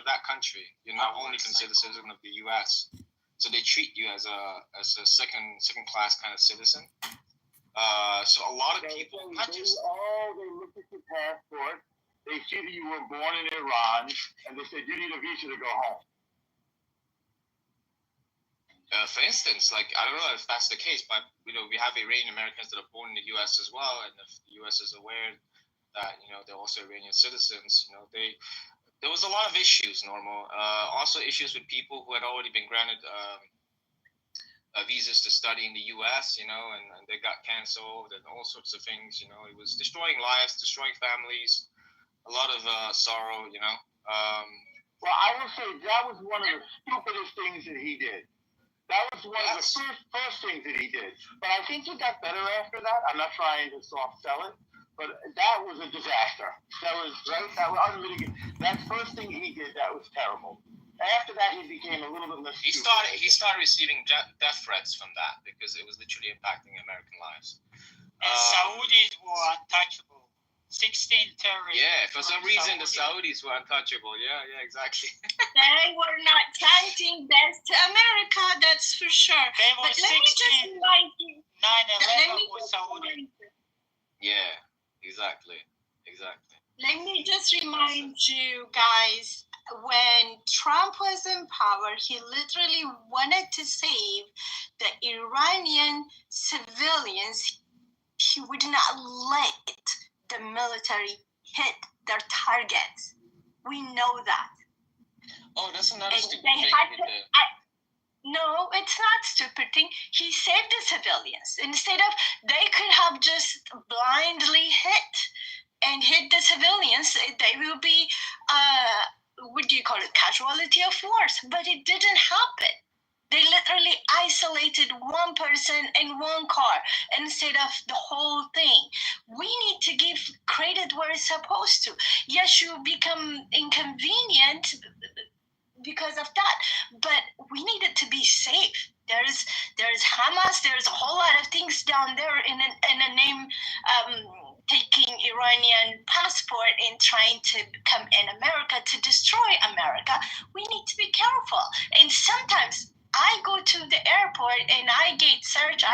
of that country, you're not only considered a citizen of the U.S. So they treat you as a second class kind of citizen. So a lot of people they look at your passport, they see that you were born in Iran, and they said you need a visa to go home. For instance, like, I don't know if that's the case, but we have Iranian Americans that are born in the U.S. as well, and if the U.S. is aware that they're also Iranian citizens, there was a lot of issues. Also issues with people who had already been granted visas to study in the U.S. And they got canceled and all sorts of things. It was destroying lives, destroying families, a lot of sorrow. Well, I will say that was one of the stupidest things that he did. That was one of the first things that he did. But I think he got better after that. I'm not trying to soft sell it, but that was a disaster. That was right. That first thing he did, that was terrible. After that, he became a little bit less. He started receiving death threats from that because it was literally impacting American lives. Saudis were untouchable. 16 terrorists. Yeah, for some reason the Saudis were untouchable. Yeah, exactly. They were not chanting best to America, that's for sure. They were but let me just remind you. 9/11 was Saudi. Yeah, exactly. Let me just remind you guys, when Trump was in power, he literally wanted to save the Iranian civilians. He would not let the military hit their targets. We know that. Oh, that's another stupid thing. No, it's not stupid thing. He saved the civilians. Instead of, they could have just blindly hit the civilians. They will be, what do you call it, casualty of wars. But it didn't happen. They literally isolated one person in one car instead of the whole thing. We need to give credit where it's supposed to. Yes, you become inconvenient because of that, but we need it to be safe. There's Hamas. There's a whole lot of things down there in a name taking Iranian passport and trying to come in America to destroy America. We need to be careful. And sometimes I go to the airport and I get searched.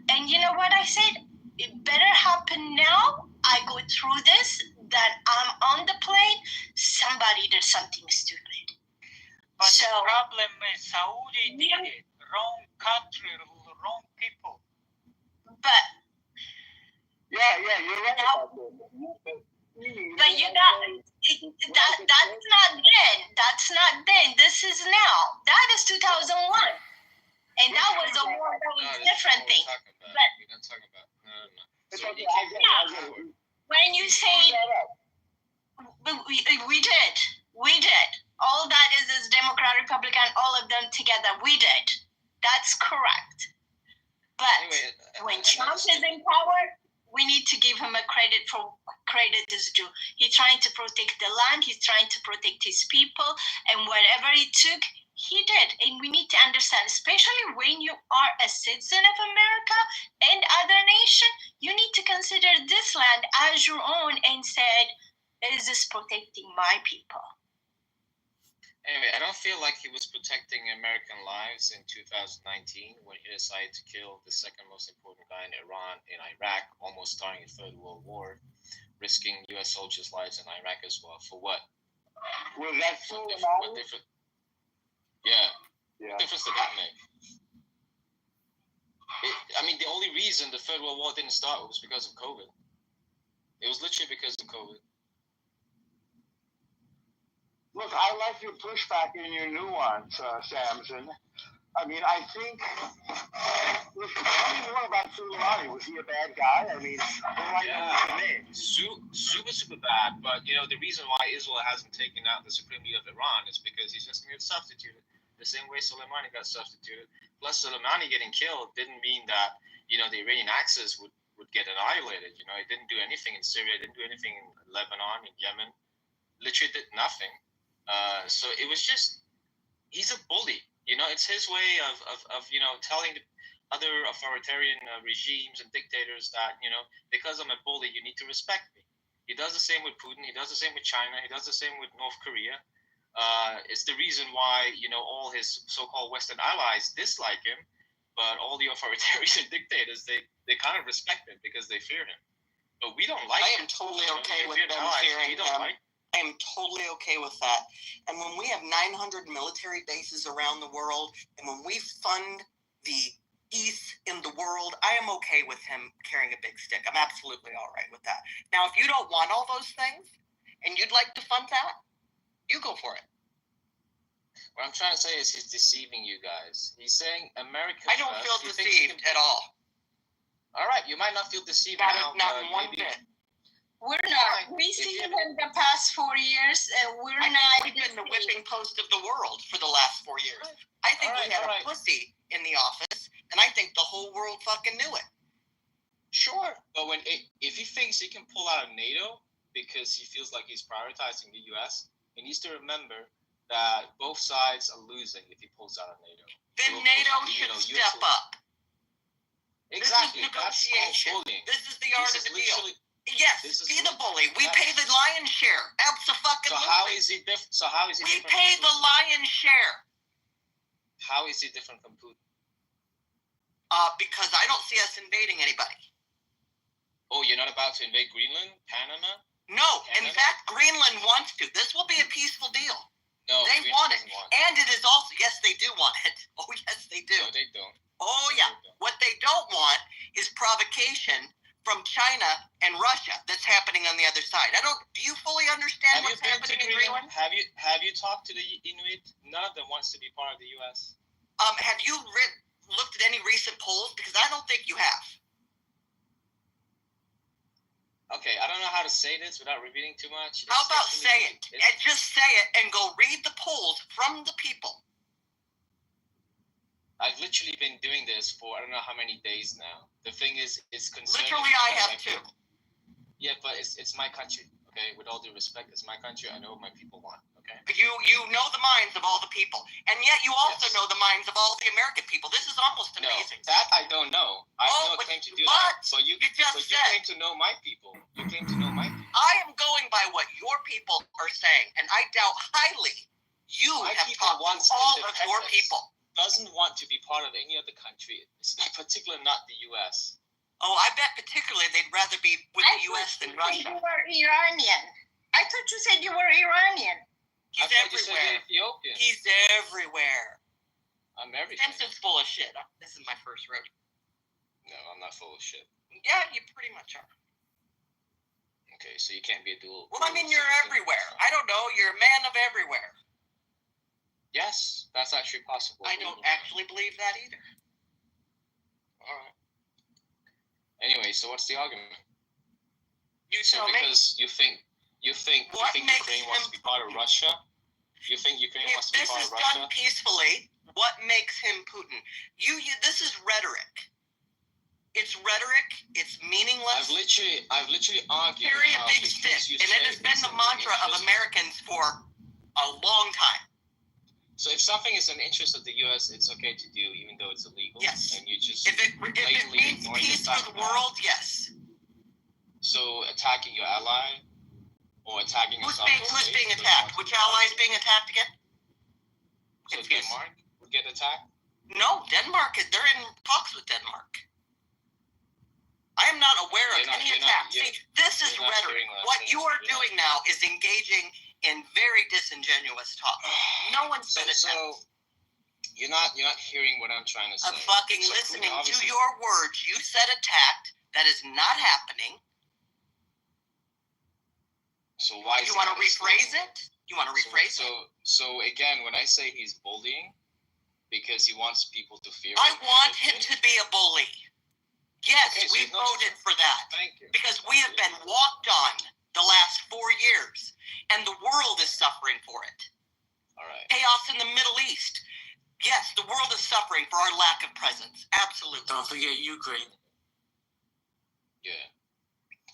And you know what I said? It better happen now. I go through this, that I'm on the plane. Somebody did something stupid. But the problem is Saudi did it. Wrong country, wrong people. But yeah, you're right about that. But that's not then. That's not then. This is now. That is 2001. And that was a war that was different thing. But we're not talking about. No. When you say we did. All that is Democrat, Republican, all of them together. We did. That's correct. But anyway, when Trump is in power, we need to give him a credit for credit is due. He's trying to protect the land. He's trying to protect his people. And whatever it took, he did. And we need to understand, especially when you are a citizen of America and other nation, you need to consider this land as your own and said, is this protecting my people? Anyway, I don't feel like he was protecting American lives in 2019 when he decided to kill the second most important guy in Iraq, almost starting a third world war, risking U.S. soldiers' lives in Iraq as well. For what? Was that so? What difference? Yeah. What difference did that make? The only reason the third world war didn't start was because of COVID. It was literally because of COVID. Look, I like your pushback and your nuance, Samson. I think, listen, tell me more about Soleimani. Was he a bad guy? Super, super bad. But, the reason why Israel hasn't taken out the Supreme Leader of Iran is because he's just been substituted the same way Soleimani got substituted. Plus, Soleimani getting killed didn't mean that, the Iranian axis would get annihilated. It didn't do anything in Syria. It didn't do anything in Lebanon, in Yemen. Literally did nothing. So it was just, he's a bully, it's his way of telling the other authoritarian regimes and dictators that, because I'm a bully, you need to respect me. He does the same with Putin. He does the same with China. He does the same with North Korea. It's the reason why all his so-called Western allies dislike him, but all the authoritarian dictators they kind of respect him because they fear him. But we don't like I him. am totally okay with We're them allies. fearing We don't him. like. I am totally okay with that. And when we have 900 military bases around the world, and when we fund the peace in the world, I am okay with him carrying a big stick. I'm absolutely all right with that. Now, if you don't want all those things, and you'd like to fund that, you go for it. What I'm trying to say is he's deceiving you guys. He's saying America. I don't feel deceived at all. All right, you might not feel deceived Not now. one bit. We're not. We see him in the past 4 years, and we're not. We've been the whipping post of the world for the last 4 years. I think we had a pussy in the office, and I think the whole world fucking knew it. Sure, but if he thinks he can pull out of NATO because he feels like he's prioritizing the U.S., he needs to remember that both sides are losing if he pulls out of NATO. Then NATO should step up. Exactly. This is negotiation. That's bullying. This is the art of the deal. Yes, be the bullying. bully. We pay the lion's share. Absolutely. So how is he different? We pay the lion's share. How is he different from Putin? Because I don't see us invading anybody. Oh, you're not about to invade Greenland, Panama? No, Canada? in fact, Greenland wants to. This will be a peaceful deal. No, they want it, and it is also. Yes, they do want it. Oh, yes, they do. No, they don't. Oh, yeah. What they don't want is provocation from China and Russia that's happening on the other side. Do you fully understand what's happening in Greenland? Have you talked to the Inuit? None of them wants to be part of the U.S. Have you looked at any recent polls? Because I don't think you have. Okay, I don't know how to say this without repeating too much. How about say it? And just say it and go read the polls from the people. I've literally been doing this for I don't know how many days now. The thing is, it's concerning. Literally, I have too. Yeah, but it's my country. Okay, with all due respect, it's my country. I know what my people want. Okay. You know the minds of all the people, and yet you also know the minds of all the American people. This is almost amazing. No, that I don't know. I have no claim to do that. So you claim to know my people. You claim to know my people. I am going by what your people are saying, and I doubt highly you have talked to all of your people. Doesn't want to be part of any other country, particularly not the U.S. Oh, I bet particularly they'd rather be with the U.S. than Russia. You were Iranian. I thought you said you were Iranian. He's everywhere. Ethiopian. He's everywhere. I'm everything. Simpson's full of shit. This is my first rodeo. No, I'm not full of shit. Yeah, you pretty much are. Okay, so you can't be a dual. Well, I mean, you're everywhere. I don't know. You're a man of everywhere. Yes, that's actually possible. I don't actually believe that either. All right. Anyway, so what's the argument? You tell me. Because you think Ukraine wants to be part of Russia? You think Ukraine wants to be part of Russia? If this is done peacefully, what makes him Putin? This is rhetoric. It's rhetoric. It's meaningless. I've literally argued. Carry a big stick, and it has been the mantra of Americans for a long time. So if something is in the interest of the U.S., it's okay to do, even though it's illegal. Yes. And you just if it means peace for the world, yes. So attacking your ally or attacking who's being attacked? Which ally is being attacked again? So Denmark would get attacked? No, they're in talks with Denmark. I am not aware of any attack. See, this is rhetoric. What you are doing now is engaging in very disingenuous talk. No one's been attacked. So you're not hearing what I'm trying to say. I'm fucking listening to your words. You said attacked. That is not happening. So why? You want to rephrase it? You want to rephrase it? So again, when I say he's bullying, because he wants people to fear. I want him to be a bully. Yes, okay, we voted for that. Thank you. Because we have been walked on the last 4 years, and the world is suffering for it. All right. Chaos in the Middle East. Yes, the world is suffering for our lack of presence. Absolutely. Don't forget Ukraine. Yeah.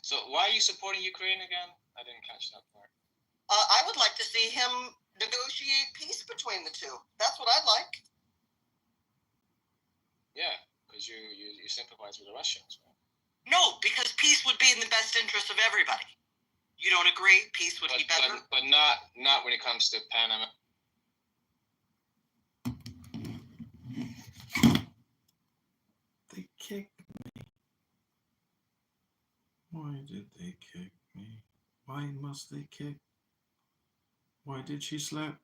So why are you supporting Ukraine again? I didn't catch that part. I would like to see him negotiate peace between the two. That's what I'd like. Yeah, because you sympathize with the Russians, right? No, because peace would be in the best interest of everybody. You don't agree? Peace would be better? But not when it comes to Panama. They kicked me. Why did they kick me? Why must they kick? Why did she slap?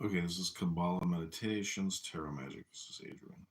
Okay, this is Kabbalah Meditations, Tarot Magic. This is Adrian.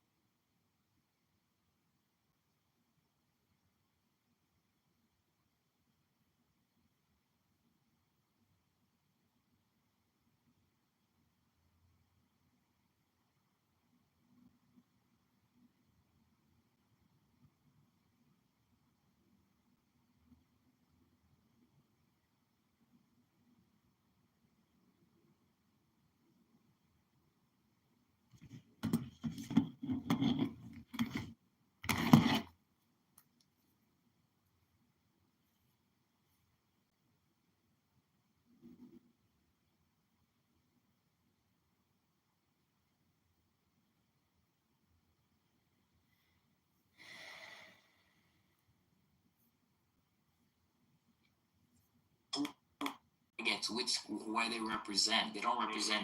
Against where they represent. They don't represent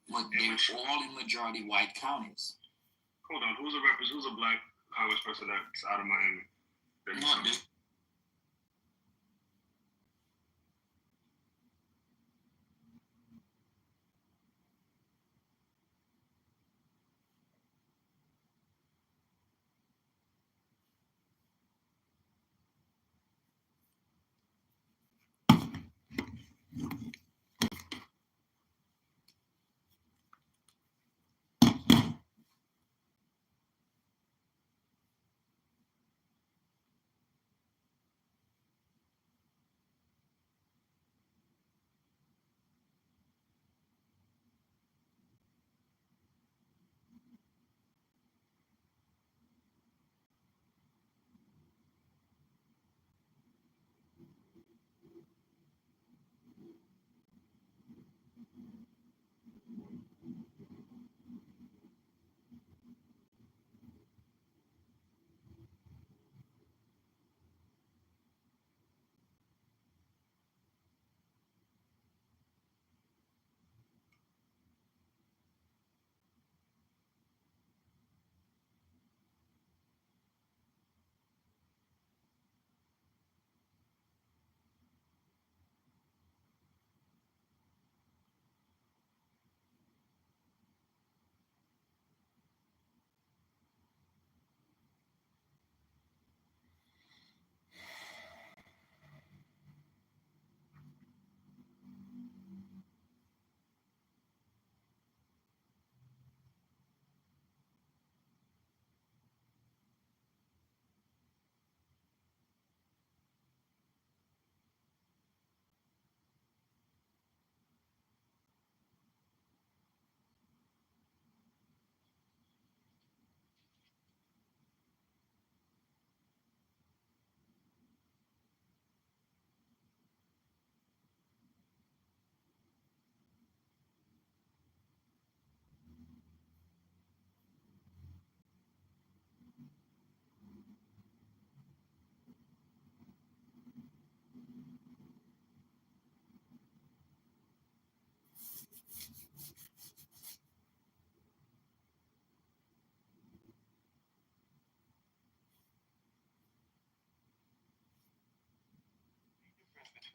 what they're all in majority white counties. Hold on, who's a black congressperson that's out of Miami? No, there's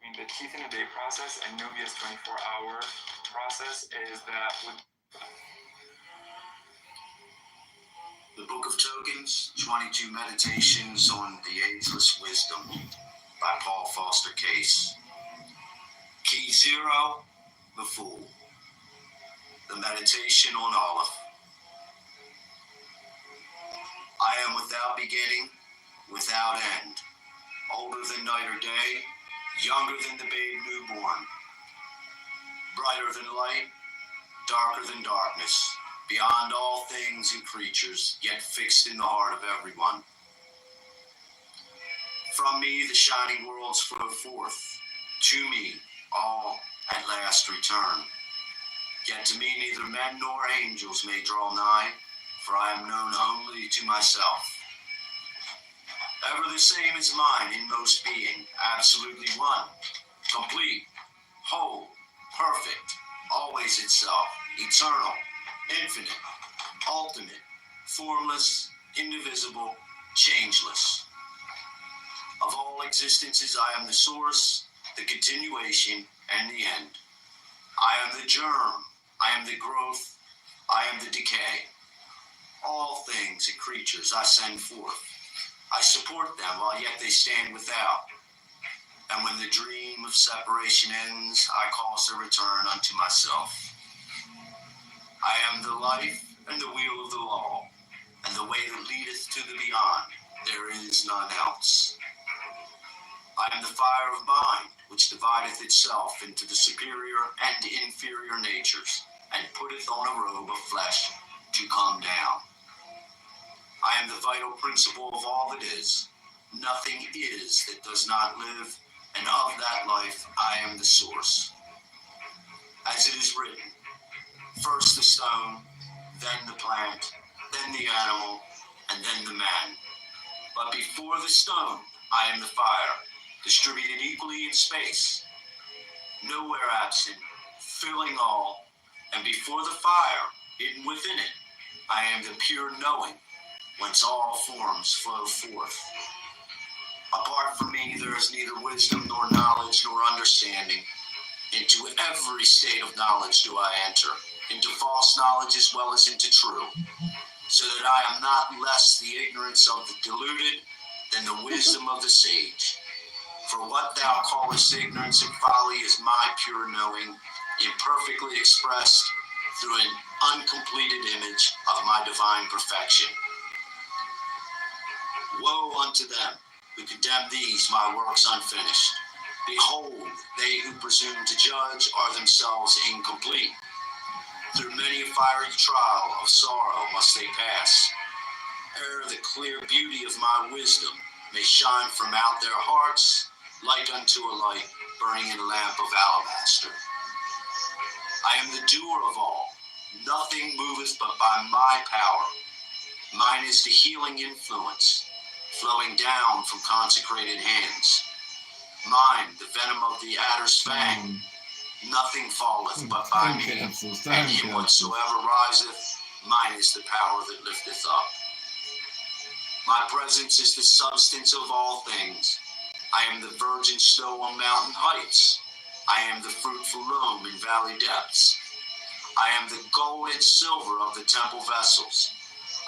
between the Teeth in a Day process and Nubia's 24-hour process is that with The Book of Tokens, 22 Meditations on the Ageless Wisdom by Paul Foster Case. Key 0, The Fool. The Meditation on Aleph. I am without beginning, without end, older than night or day, younger than the babe newborn. brighter than light, darker than darkness, beyond all things and creatures, yet fixed in the heart of everyone. From me the shining worlds flow forth, to me all at last return. Yet to me neither men nor angels may draw nigh, for I am known only to myself. Ever the same is mine inmost being, absolutely one, complete, whole, perfect, always itself, eternal, infinite, ultimate, formless, indivisible, changeless. Of all existences, I am the source, the continuation, and the end. I am the germ, I am the growth, I am the decay. All things and creatures I send forth. I support them while yet they stand without. And when the dream of separation ends, I cause their return unto myself. I am the life and the wheel of the law, and the way that leadeth to the beyond. There is none else. I am the fire of mind, which divideth itself into the superior and inferior natures, and putteth on a robe of flesh to come down. I am the vital principle of all that is. Nothing is that does not live, and of that life I am the source. As it is written, first the stone, then the plant, then the animal, and then the man. But before the stone, I am the fire, distributed equally in space, nowhere absent, filling all, and before the fire, hidden within it, I am the pure knowing, whence all forms flow forth. Apart from me, there is neither wisdom nor knowledge nor understanding. Into every state of knowledge do I enter, into false knowledge as well as into true, so that I am not less the ignorance of the deluded than the wisdom of the sage. For what thou callest ignorance and folly is my pure knowing, imperfectly expressed through an uncompleted image of my divine perfection. Woe unto them who condemn these my works unfinished. Behold, they who presume to judge are themselves incomplete. Through many a fiery trial of sorrow must they pass, ere the clear beauty of my wisdom may shine from out their hearts like unto a light burning in a lamp of alabaster. I am the doer of all. Nothing moveth but by my power. Mine is the healing influence, flowing down from consecrated hands. Mine, the venom of the adder's fang. Nothing falleth but by me, and in whatsoever riseth, mine is the power that lifteth up. My presence is the substance of all things. I am the virgin snow on mountain heights. I am the fruitful loam in valley depths. I am the gold and silver of the temple vessels.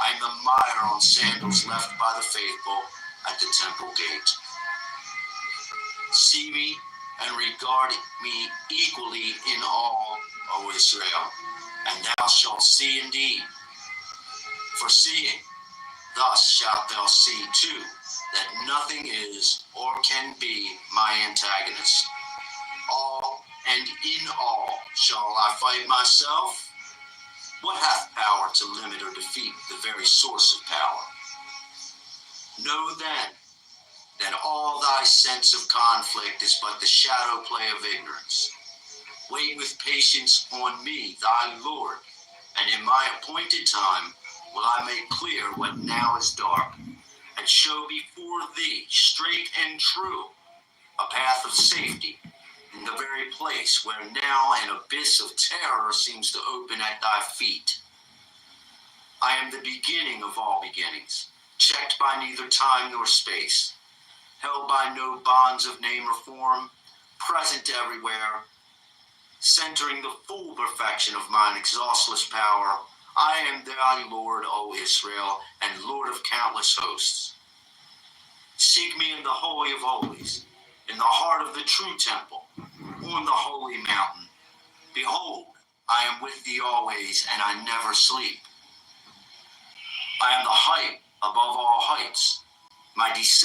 I am the mire on sandals left by the faithful at the temple gate. See me and regard me equally in all, O Israel, and thou shalt see indeed. For seeing, thus shalt thou see too, that nothing is or can be my antagonist. All and in all shall I fight myself? What hath power to limit or defeat the very source of power? Know then that all thy sense of conflict is but the shadow play of ignorance. Wait with patience on me, thy Lord, and in my appointed time will I make clear what now is dark, and show before thee, straight and true, a path of safety in the very place where now an abyss of terror seems to open at thy feet. I am the beginning of all beginnings, checked by neither time nor space, held by no bonds of name or form, present everywhere, centering the full perfection of mine exhaustless power. I am thy Lord, O Israel, and Lord of countless hosts. Seek me in the Holy of Holies, in the heart of the true temple, on the holy mountain. Behold, I am with thee always, and I never sleep. I am the height above all heights. My descent